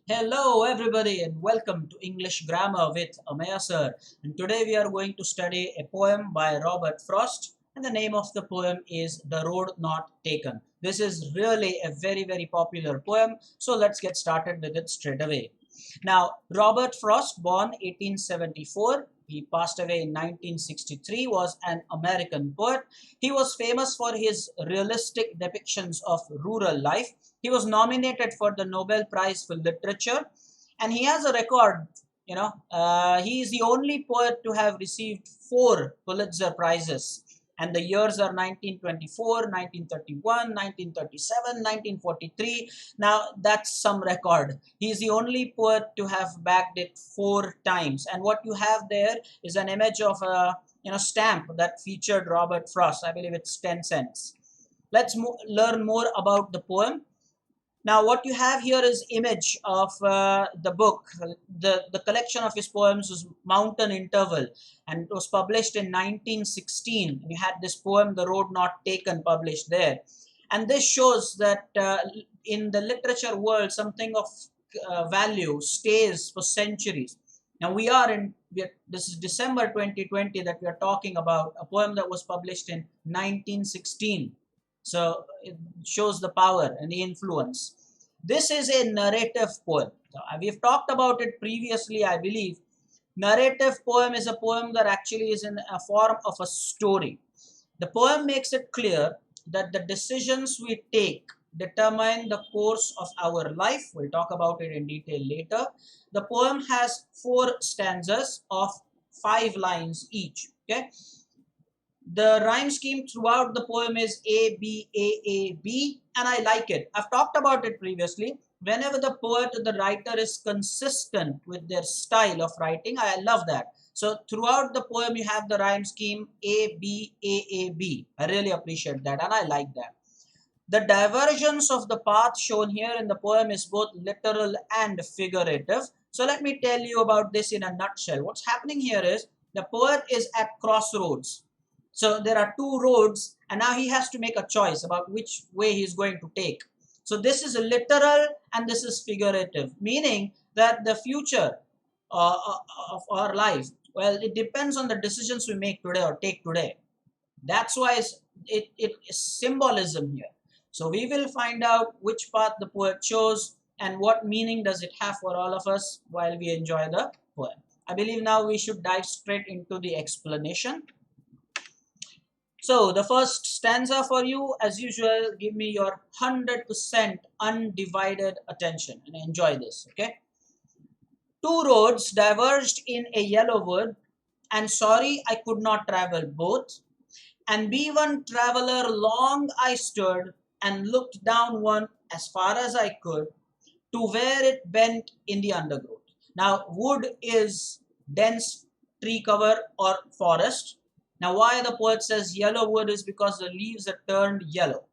Hello everybody and welcome to English Grammar with Ameya sir. And today we are going to study a poem by Robert Frost and the name of the poem is The Road Not Taken. This is really a very popular poem, so let's get started with it straight away. Now, Robert Frost, born 1874, he passed away in 1963, was an American poet. He was famous for his realistic depictions of rural life. He was nominated for the Nobel Prize for Literature, and he has a record. He is the only poet to have received 4 Pulitzer Prizes, and the years are 1924, 1931, 1937, 1943. Now that's some record. He is the only poet to have bagged it 4 times, and what you have there is an image of a stamp that featured Robert Frost. I believe it's 10 cents. Let's learn more about the poem. Now, what you have here is image of the book. The collection of his poems was Mountain Interval, and it was published in 1916. We had this poem, The Road Not Taken, published there. And this shows that in the literature world, something of value stays for centuries. Now, this is December 2020 that we are talking about, a poem that was published in 1916. So it shows the power and the influence. This is a narrative poem. We've talked about it previously, I believe. Narrative poem is a poem that actually is in a form of a story. The poem makes it clear that the decisions we take determine the course of our life. We'll talk about it in detail later. The poem has 4 stanzas of 5 lines each. Okay. The rhyme scheme throughout the poem is A, B, A, B, and I like it. I've talked about it previously. Whenever the poet or the writer is consistent with their style of writing, I love that. So throughout the poem, you have the rhyme scheme A, B, A, B. I really appreciate that, and I like that. The divergence of the path shown here in the poem is both literal and figurative. So let me tell you about this in a nutshell. What's happening here is the poet is at crossroads. So there are 2 roads, and now he has to make a choice about which way he's going to take. So this is a literal and this is figurative, meaning that the future of our life, well, it depends on the decisions we make today or take today. That's why it is symbolism here. So we will find out which path the poet chose and what meaning does it have for all of us while we enjoy the poem. I believe now we should dive straight into the explanation. So the first stanza for you, as usual, give me your 100% undivided attention and enjoy this, okay? 2 roads diverged in a yellow wood, and sorry I could not travel both. And be one traveler long I stood, and looked down one as far as I could, to where it bent in the undergrowth. Now, wood is dense tree cover or forest. Now, why the poet says yellow wood is because the leaves are turned yellow.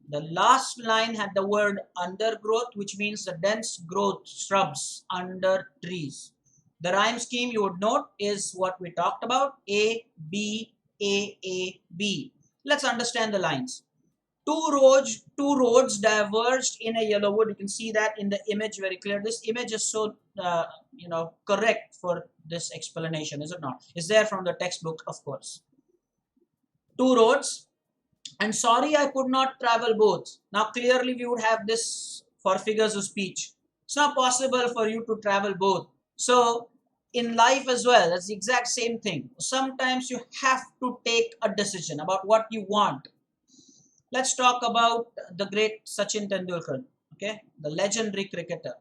The last line had the word undergrowth, which means the dense growth shrubs under trees. The rhyme scheme you would note is what we talked about, A, B, A, B. Let's understand the lines. Two roads diverged in a yellow wood. You can see that in the image very clear. This image is so correct for this explanation, is it not? It's there from the textbook, of course. 2 roads, and sorry I could not travel both. Now clearly we would have this for figures of speech. It's not possible for you to travel both. So in life as well, that's the exact same thing. Sometimes you have to take a decision about what you want. Let's talk about the great Sachin Tendulkar, okay, the legendary cricketer.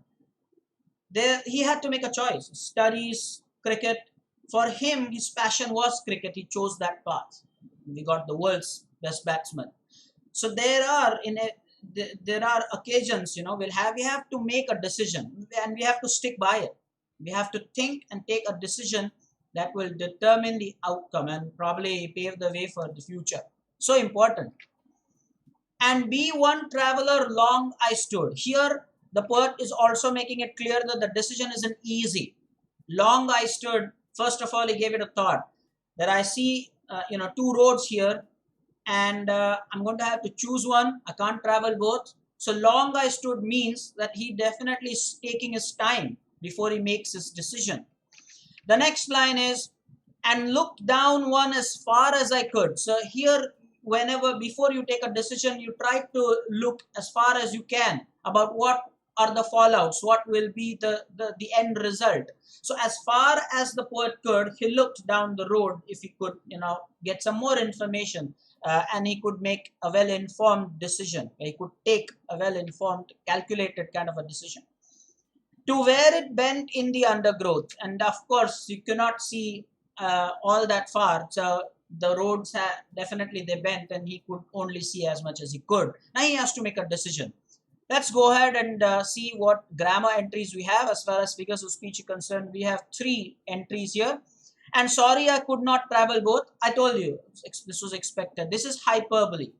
There, he had to make a choice: studies, cricket. For him, his passion was cricket. He chose that path. We got the world's best batsman. So there are occasions, we have to make a decision, and we have to stick by it. We have to think and take a decision that will determine the outcome and probably pave the way for the future. So important. And be one traveler long I stood. Here, the poet is also making it clear that the decision isn't easy. Long I stood, first of all, he gave it a thought that I see, 2 roads here, and I'm going to have to choose one. I can't travel both. So long I stood means that he definitely is taking his time before he makes his decision. The next line is, and looked down one as far as I could. So here, whenever before you take a decision, you try to look as far as you can about what are the fallouts, what will be the end result. So as far as the poet could, he looked down the road if he could, get some more information, and he could make a well-informed decision. He could take a well-informed, calculated kind of a decision. To where it bent in the undergrowth, and of course you cannot see all that far, so the roads definitely they bent and he could only see as much as he could. Now he has to make a decision. Let's go ahead and see what grammar entries we have. As far as figures of speech is concerned, we have 3 entries here. And sorry I could not travel both. I told you this was expected. This is hyperbole.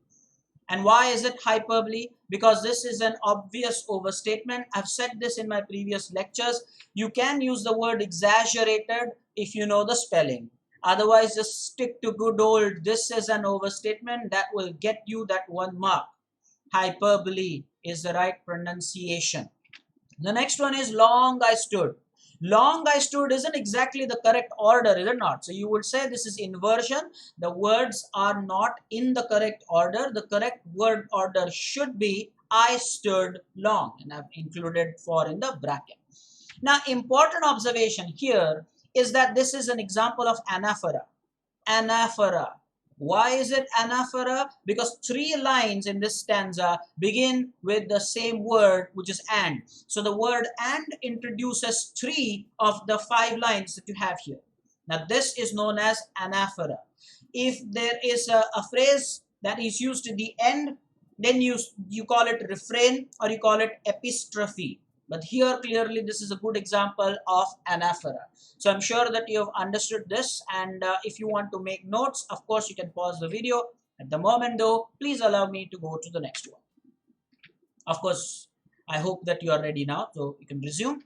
And why is it hyperbole? Because this is an obvious overstatement. I've said this in my previous lectures. You can use the word exaggerated if you know the spelling. Otherwise, just stick to good old, this is an overstatement. That will get you that 1 mark. Hyperbole is the right pronunciation. The next one is long I stood. Long I stood isn't exactly the correct order, is it not? So you would say this is inversion. The words are not in the correct order. The correct word order should be I stood long, and I've included for in the bracket. Now, important observation here is that this is an example of anaphora. Anaphora. Why is it anaphora? Because 3 lines in this stanza begin with the same word, which is and. So the word and introduces 3 of the 5 lines that you have here. Now this is known as anaphora. If there is a phrase that is used at the end, then you call it refrain or you call it epistrophe. But here clearly this is a good example of anaphora. So I'm sure that you have understood this, and if you want to make notes, of course you can pause the video. At the moment though, please allow me to go to the next one. Of course, I hope that you are ready now, so you can resume.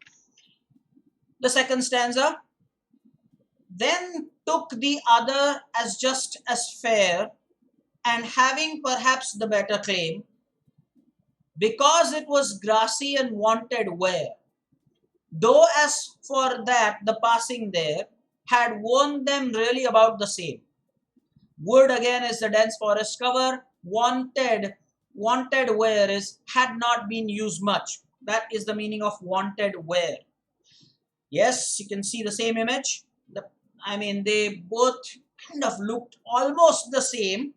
The second stanza. Then took the other as just as fair, and having perhaps the better claim, because it was grassy and wanted wear. Though as for that the passing there had warned them really about the same. Wood again is the dense forest cover. Wanted wear is had not been used much. That is the meaning of wanted wear. Yes, you can see the same image. They both kind of looked almost the same.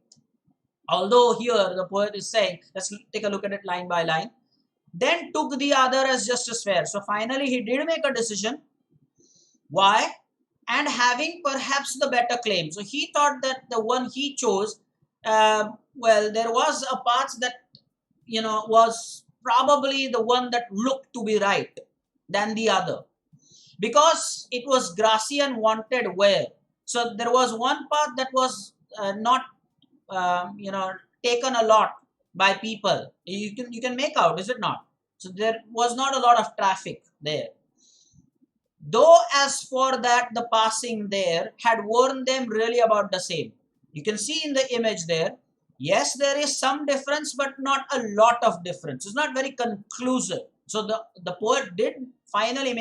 Although here the poet is saying, let's take a look at it line by line. Then took the other as just as fair. So finally he did make a decision. Why? And having perhaps the better claim. So he thought that the one he chose, there was a path that, was probably the one that looked to be right than the other. Because it was grassy and wanted wear. So there was one path that was not taken a lot by people. You can make out, is it not? So there was not a lot of traffic there. Though as for that the passing there had warned them really about the same. You can see in the image there, yes, there is some difference, but not a lot of difference. It's not very conclusive. So the poet did finally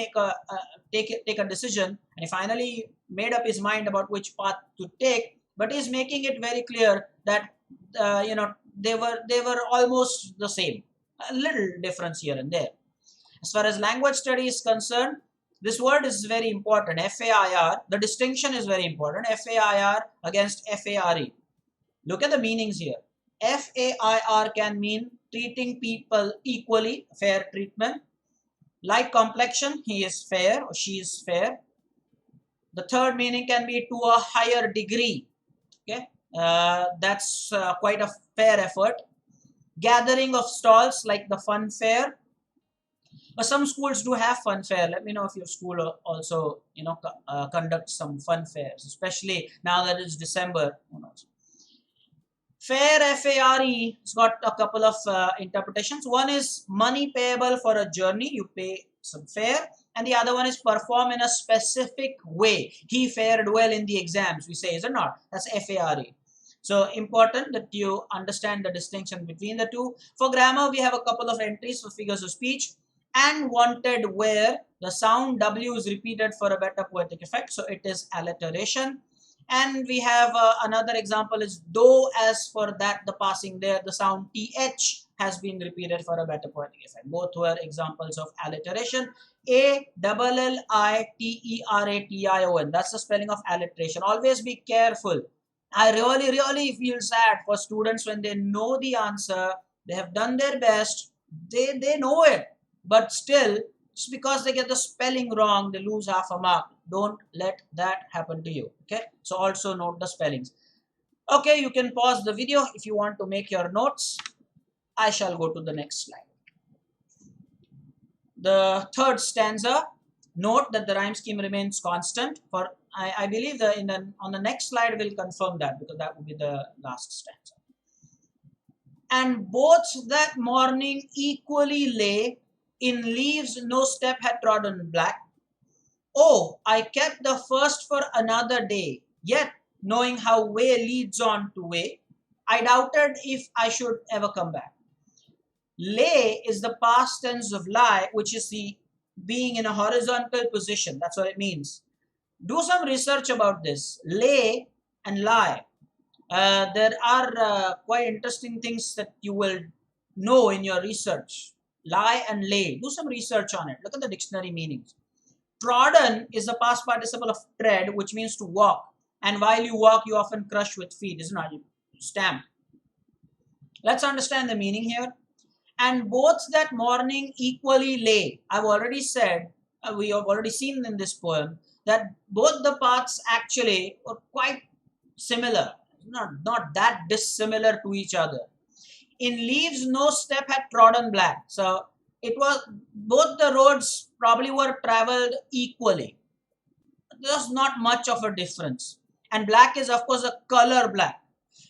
take a decision, and he finally made up his mind about which path to take, but he's making it very clear that they were almost the same. A little difference here and there. As far as language study is concerned, this word is very important. FAIR, the distinction is very important. FAIR against FARE. Look at the meanings here. FAIR can mean treating people equally, fair treatment. Light complexion, he is fair or she is fair. The third meaning can be to a higher degree. Okay, that's quite a fair effort. Gathering of stalls like the fun fair. Some schools do have fun fair. Let me know if your school also conducts some fun fairs, especially now that it's December. Who knows? Fair, FARE, it's got a couple of interpretations. One is money payable for a journey, you pay some fare, and the other one is perform in a specific way. He fared well in the exams, we say, is it not? That's FARE. So important that you understand the distinction between the two. For grammar, we have a couple of entries for figures of speech. And wanted, where the sound W is repeated for a better poetic effect. So it is alliteration. And we have another example is though, as for that the passing there, the sound TH has been repeated for a better poetic effect. Both were examples of alliteration. Alliteration. That's the spelling of alliteration. Always be careful. I really feel sad for students when they know the answer, they have done their best, they know it, but still, just because they get the spelling wrong, they lose half a mark. Don't let that happen to you. Okay, so also note the spellings. Okay, you can pause the video if you want to make your notes. I shall go to the next slide. The third stanza. Note that the rhyme scheme remains constant. For I believe on the next slide we'll confirm that, because that will be the last stanza. And both that morning equally lay, in leaves no step had trodden black. Oh, I kept the first for another day, yet knowing how way leads on to way, I doubted if I should ever come back. Lay is the past tense of lie, which is the being in a horizontal position. That's what it means. Do some research about this. Lay and lie. There are quite interesting things that you will know in your research. Lie and lay. Do some research on it. Look at the dictionary meanings. Trodden is the past participle of tread, which means to walk. And while you walk, you often crush with feet, isn't it? You stamp. Let's understand the meaning here. And both that morning equally lay. I've already said, we have already seen in this poem, that both the paths actually were quite similar, not that dissimilar to each other. In leaves no step had trodden black. So it was, both the roads probably were traveled equally. There's not much of a difference. And black is of course a color black.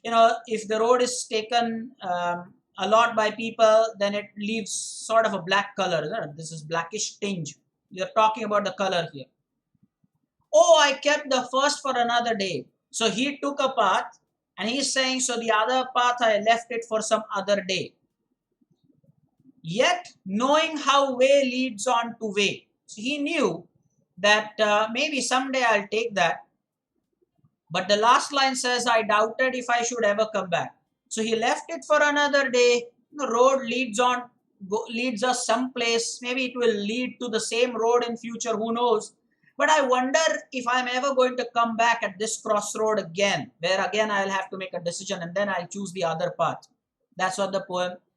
You know, if the road is taken a lot by people, then it leaves sort of a black color. This is blackish tinge. We are talking about the color here. Oh, I kept the first for another day. So he took a path and he's saying, so the other path I left it for some other day. Yet knowing how way leads on to way. So he knew that maybe someday I'll take that. But the last line says, I doubted if I should ever come back. So he left it for another day. The road leads us someplace. Maybe it will lead to the same road in future. Who knows? But I wonder if I'm ever going to come back at this crossroad again, where again I'll have to make a decision and then I'll choose the other path. That's what the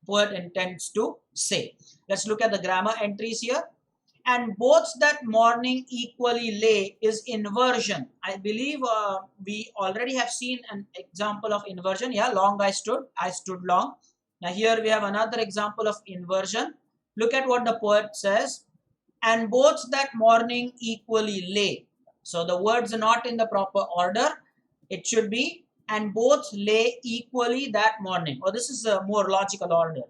poet intends to say. Let's look at the grammar entries here. And both that morning equally lay is inversion. I believe we already have seen an example of inversion. Yeah, long I stood long. Now here we have another example of inversion. Look at what the poet says. And both that morning equally lay. So the words are not in the proper order. It should be, and both lay equally that morning. Or this is a more logical order.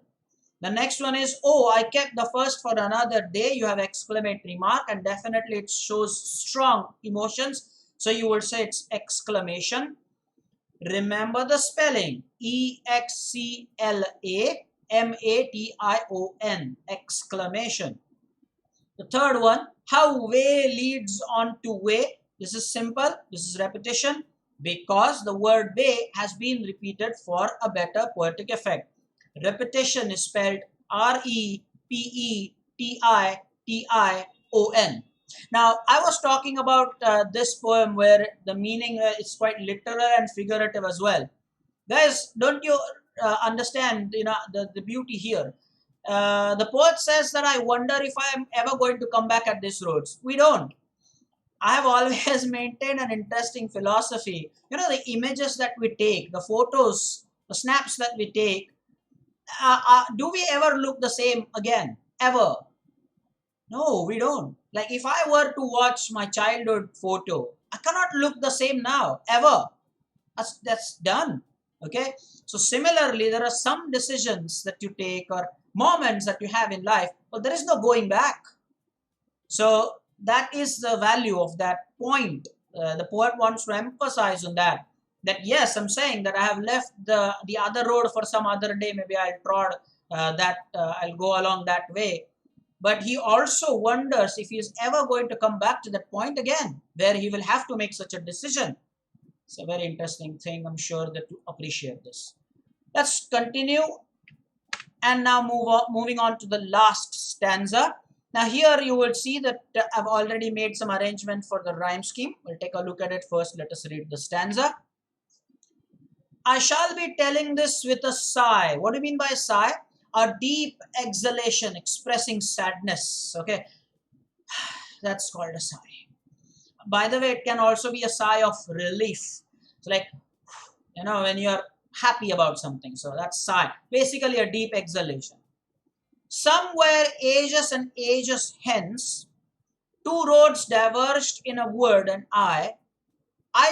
The next one is, oh, I kept the first for another day. You have exclamatory mark, and definitely it shows strong emotions. So you will say it's exclamation. Remember the spelling. E-X-C-L-A-M-A-T-I-O-N. Exclamation. The third one, how way leads on to way. This is simple. This is repetition, because the word way has been repeated for a better poetic effect. Repetition is spelled R-E-P-E-T-I-T-I-O-N. Now, I was talking about this poem where the meaning is quite literal and figurative as well. Guys, don't you understand the beauty here? The poet says that I wonder if I am ever going to come back at these roads. We don't. I have always maintained an interesting philosophy. You know, the images that we take, the photos, the snaps that we take, do we ever look the same again? Ever? No, we don't. Like if I were to watch my childhood photo, I cannot look the same now, ever. That's done. Okay. So similarly, there are some decisions that you take or moments that you have in life, but there is no going back. So that is the value of that point. The poet wants to emphasize on that. That yes, I'm saying that I have left the other road for some other day. Maybe I'll trod I'll go along that way. But he also wonders if he is ever going to come back to that point again, where he will have to make such a decision. It's a very interesting thing. I'm sure that you appreciate this. Let's continue and now moving on to the last stanza. Now here you will see that I've already made some arrangement for the rhyme scheme. We'll take a look at it first. Let us read the stanza. I shall be telling this with a sigh. What do you mean by sigh? A deep exhalation expressing sadness. Okay, that's called a sigh. By the way, it can also be a sigh of relief. So like, when you're happy about something. So that's sigh. Basically a deep exhalation. Somewhere ages and ages hence, two roads diverged in a wood, and I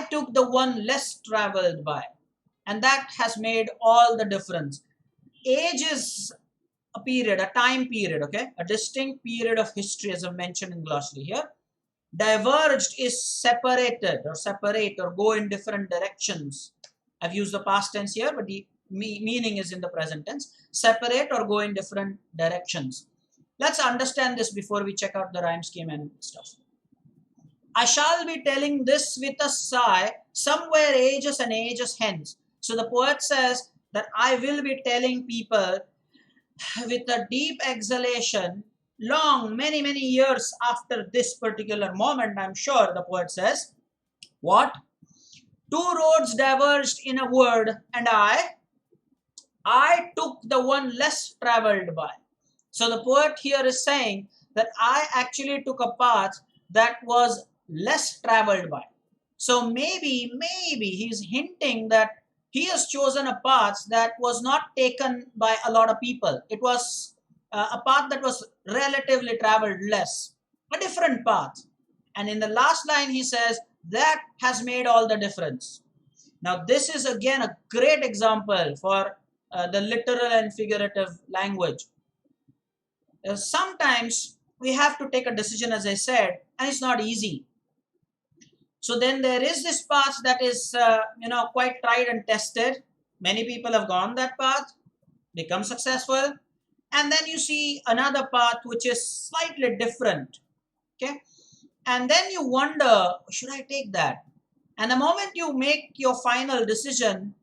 took the one less traveled by. And that has made all the difference. Age is a period, a time period, okay? A distinct period of history, as I mentioned in glossary here. Diverged is separated or separate or go in different directions. I've used the past tense here, but the meaning is in the present tense. Separate or go in different directions. Let's understand this before we check out the rhyme scheme and stuff. I shall be telling this with a sigh, somewhere ages and ages hence. So the poet says that I will be telling people with a deep exhalation, long, many, many years after this particular moment, I'm sure the poet says, what? Two roads diverged in a wood, and I took the one less traveled by. So the poet here is saying that I actually took a path that was less traveled by. So maybe he's hinting that he has chosen a path that was not taken by a lot of people. It was a path that was relatively traveled less, a different path. And in the last line he says, that has made all the difference. Now this is again a great example for the literal and figurative language. Sometimes we have to take a decision, as I said, and it's not easy. So then there is this path that is, quite tried and tested. Many people have gone that path, become successful. And then you see another path which is slightly different. Okay. And then you wonder, should I take that? And the moment you make your final decision,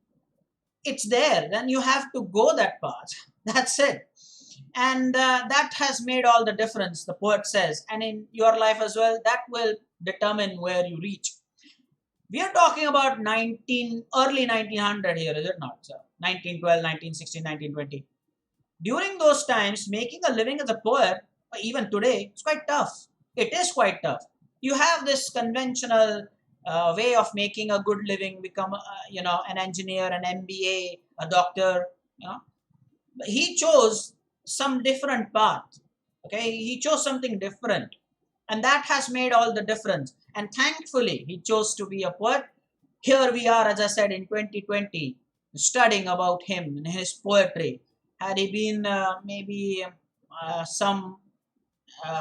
it's there. Then you have to go that path. That's it. And that has made all the difference, the poet says. And in your life as well, that will determine where you reach. We are talking about early 1900 here, is it not? So 1912, 1916, 1920. During those times, making a living as a poet, even today, it's quite tough. It is quite tough. You have this conventional way of making a good living, become, an engineer, an MBA, a doctor, But he chose some different path. Okay, he chose something different. And that has made all the difference. And thankfully, he chose to be a poet. Here we are, as I said, in 2020, studying about him and his poetry. Had he been maybe some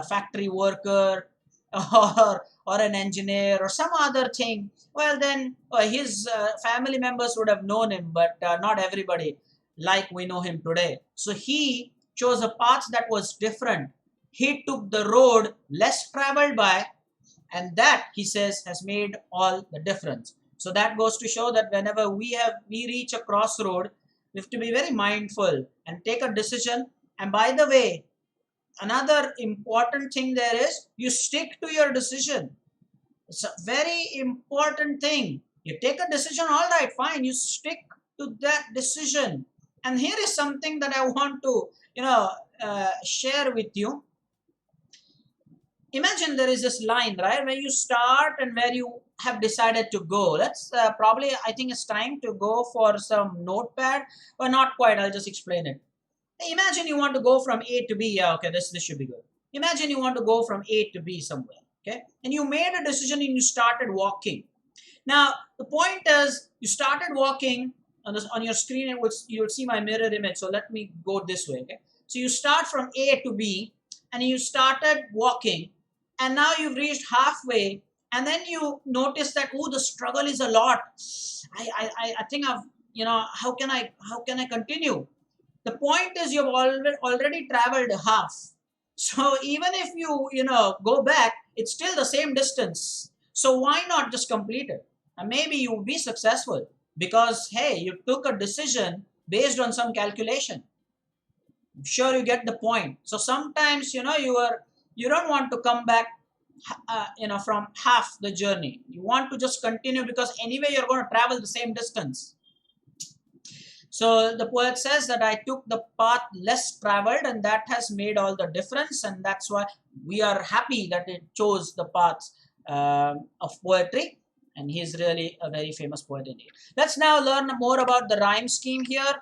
factory worker or an engineer or some other thing, well then his family members would have known him, but not everybody like we know him today. So he chose a path that was different. He took the road less traveled by, and that, he says, has made all the difference. So that goes to show that whenever we reach a crossroad, we have to be very mindful and take a decision. And by the way, another important thing there is, you stick to your decision. It's a very important thing. You take a decision, all right, fine, you stick to that decision. And here is something that I want to, share with you. Imagine there is this line, right, where you start and where you have decided to go. Let's probably, I think it's time to go for some notepad, but not quite. I'll just explain it. Imagine you want to go from A to B. Yeah, okay, this should be good. Imagine you want to go from A to B somewhere, okay? And you made a decision and you started walking. Now, the point is, you started walking, on your screen, you'll see my mirror image. So let me go this way, okay? So you start from A to B and you started walking, and now you've reached halfway, and then you notice that, oh, the struggle is a lot. I think I've, how can I continue? The point is you've already traveled half. So even if you go back, it's still the same distance. So why not just complete it? And maybe you'll be successful because, hey, you took a decision based on some calculation. I'm sure you get the point. So sometimes, you don't want to come back, from half the journey. You want to just continue because anyway, you're going to travel the same distance. So the poet says that I took the path less traveled, and that has made all the difference. And that's why we are happy that it chose the path of poetry. And he's really a very famous poet indeed. Let's now learn more about the rhyme scheme here.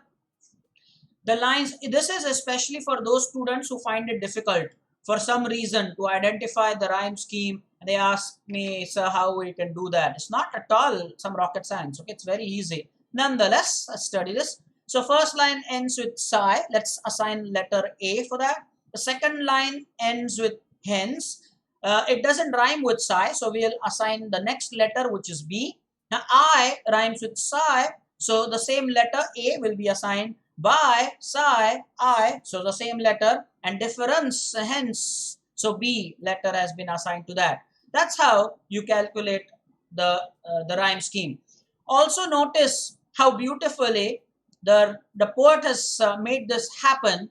The lines, this is especially for those students who find it difficult for some reason to identify the rhyme scheme. They ask me, sir, how we can do that? It's not at all some rocket science. Okay, it's very easy. Nonetheless, let's study this. So first line ends with sigh. Let's assign letter A for that. The second line ends with hence. It doesn't rhyme with sigh, so we'll assign the next letter, which is B. Now I rhymes with sigh, so the same letter A will be assigned by sigh, I, so the same letter, and difference, hence, so B letter has been assigned to that. That's how you calculate the rhyme scheme. Also notice how beautifully the poet has made this happen.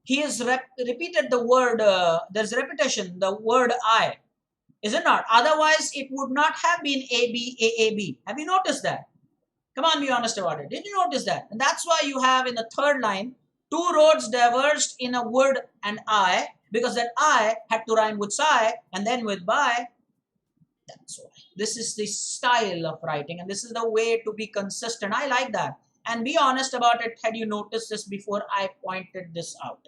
He has repeated the word, there's repetition, the word I, is it not? Otherwise, it would not have been A, B, A, A, B. Have you noticed that? Come on, be honest about it. Did you notice that? And that's why you have in the third line, two roads diverged in a wood and I, because that I had to rhyme with sigh and then with by. That's why. This is the style of writing, and this is the way to be consistent. I like that. And be honest about it. Had you noticed this before I pointed this out?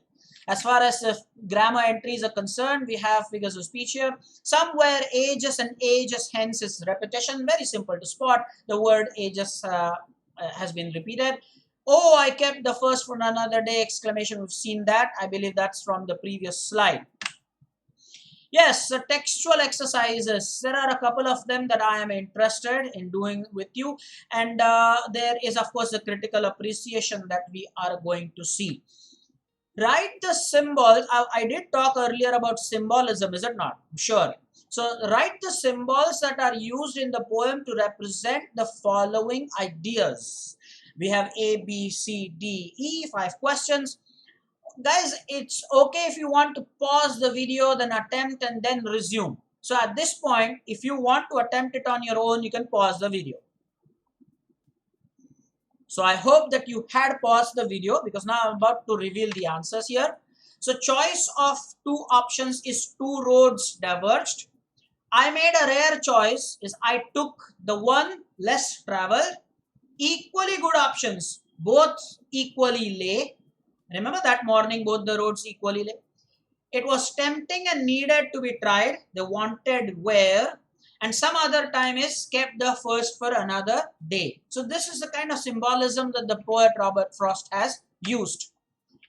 As far as grammar entries are concerned, we have figures of speech here. Somewhere ages and ages, hence is repetition. Very simple to spot. The word ages has been repeated. Oh, I kept the first for another day, exclamation. We've seen that. I believe that's from the previous slide. Yes, the textual exercises. There are a couple of them that I am interested in doing with you. And there is, of course, the critical appreciation that we are going to see. Write the symbols. I did talk earlier about symbolism, is it not? Sure. So write the symbols that are used in the poem to represent the following ideas. We have A, B, C, D, E, 5 questions. Guys, it's okay if you want to pause the video, then attempt and then resume. So at this point, if you want to attempt it on your own, you can pause the video. So I hope that you had paused the video because now I'm about to reveal the answers here. So choice of two options is two roads diverged. I made a rare choice is I took the one less traveled. Equally good options, both equally lay. Remember that morning both the roads equally lay. It was tempting and needed to be tried. They wanted where. And some other time is kept the first for another day. So this is the kind of symbolism that the poet Robert Frost has used.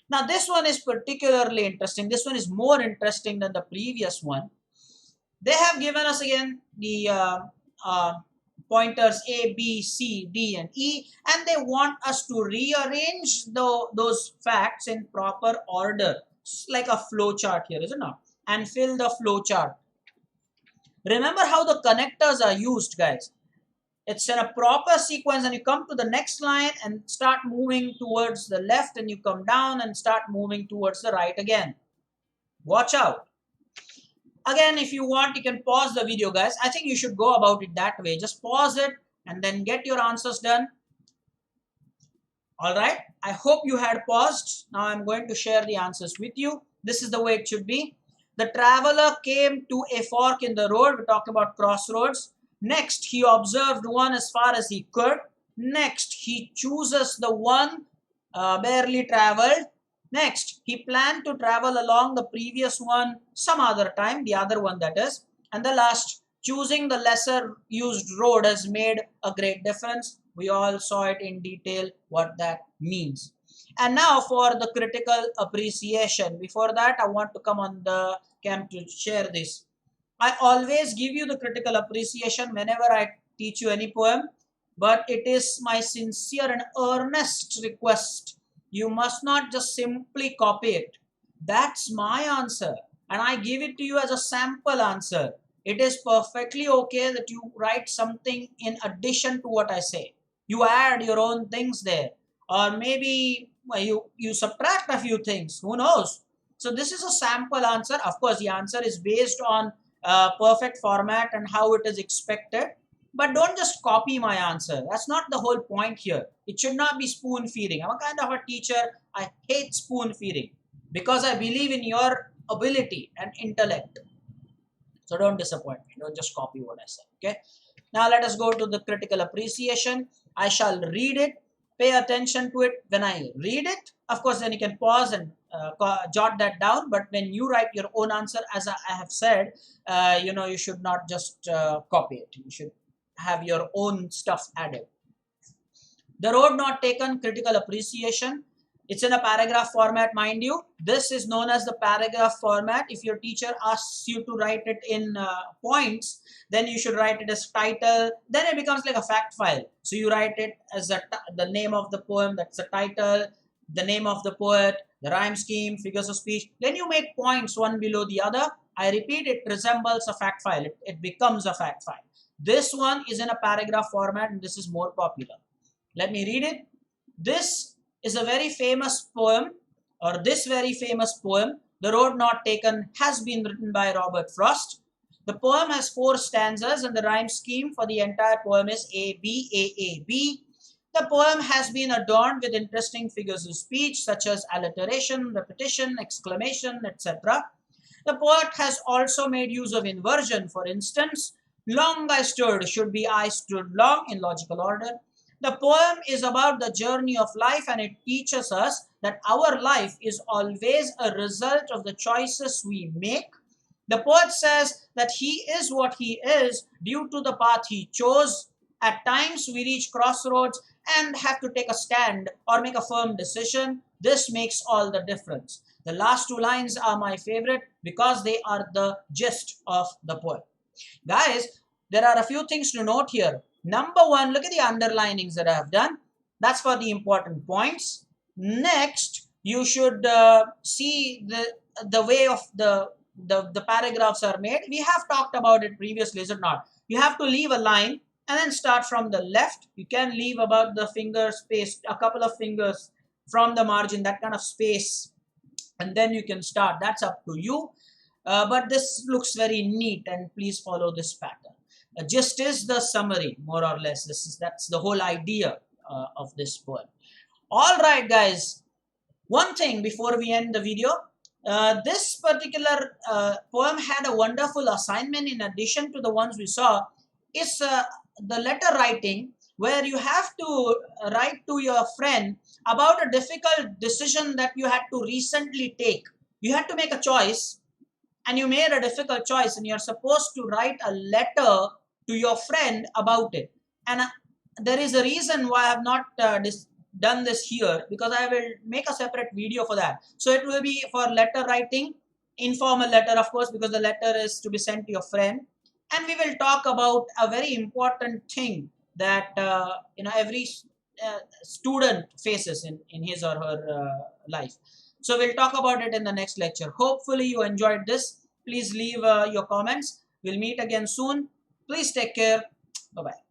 Now this one is particularly interesting. This one is more interesting than the previous one. They have given us again the pointers A, B, C, D and E, and they want us to rearrange those facts in proper order. It's like a flow chart here, isn't it? And fill the flow chart. Remember how the connectors are used, guys. It's in a proper sequence and you come to the next line and start moving towards the left and you come down and start moving towards the right again. Watch out. Again, if you want, you can pause the video, guys. I think you should go about it that way. Just pause it and then get your answers done. All right. I hope you had paused. Now I'm going to share the answers with you. This is the way it should be. The traveler came to a fork in the road. We talked about crossroads. Next, he observed one as far as he could. Next, he chooses the one barely traveled. Next, he planned to travel along the previous one some other time, the other one that is. And the last, choosing the lesser used road has made a great difference. We all saw it in detail what that means. And now for the critical appreciation. Before that, I want to come on the cam to share this. I always give you the critical appreciation whenever I teach you any poem, but it is my sincere and earnest request. You must not just simply copy it. That's my answer, and I give it to you as a sample answer. It is perfectly okay that you write something in addition to what I say. You add your own things there, or maybe you subtract a few things. Who knows? So this is a sample answer. Of course, the answer is based on perfect format and how it is expected. But don't just copy my answer. That's not the whole point here. It should not be spoon feeding. I'm a kind of a teacher. I hate spoon feeding because I believe in your ability and intellect. So don't disappoint me. Don't just copy what I say. Okay. Now let us go to the critical appreciation. I shall read it. Pay attention to it when I read it. Of course, then you can pause and jot that down. But when you write your own answer, as I have said, you should not just copy it. You should have your own stuff added. The road not taken, critical appreciation. It's in a paragraph format, mind you. This is known as the paragraph format. If your teacher asks you to write it in points, then you should write it as title. Then it becomes like a fact file. So you write it as the name of the poem, that's the title, the name of the poet, the rhyme scheme, figures of speech. Then you make points one below the other. I repeat, it resembles a fact file. It becomes a fact file. This one is in a paragraph format and this is more popular. Let me read it. This is a very famous poem, or this very famous poem, The Road Not Taken, has been written by Robert Frost. The poem has 4 stanzas and the rhyme scheme for the entire poem is A, B, A, A, B. The poem has been adorned with interesting figures of speech such as alliteration, repetition, exclamation, etc. The poet has also made use of inversion. For instance, long I stood should be I stood long in logical order. The poem is about the journey of life and it teaches us that our life is always a result of the choices we make. The poet says that he is what he is due to the path he chose. At times we reach crossroads and have to take a stand or make a firm decision. This makes all the difference. The last 2 lines are my favorite because they are the gist of the poem. Guys, there are a few things to note here. Number 1, look at the underlinings that I have done. That's for the important points. Next, you should see the way of the paragraphs are made. We have talked about it previously, is it not? You have to leave a line and then start from the left. You can leave about the finger space, a couple of fingers from the margin, that kind of space, and then you can start. That's up to you. But this looks very neat and please follow this pattern. Gist is the summary, more or less. That's the whole idea of this poem. All right, guys. One thing before we end the video. This particular poem had a wonderful assignment in addition to the ones we saw. It's the letter writing, where you have to write to your friend about a difficult decision that you had to recently take. You had to make a choice and you made a difficult choice and you're supposed to write a letter to your friend about it. And there is a reason why I have not done this here, because I will make a separate video for that. So it will be for letter writing, informal letter of course, because the letter is to be sent to your friend. And we will talk about a very important thing that every student faces in his or her life. So we'll talk about it in the next lecture. Hopefully you enjoyed this. Please leave your comments. We'll meet again soon. Please take care. Bye-bye.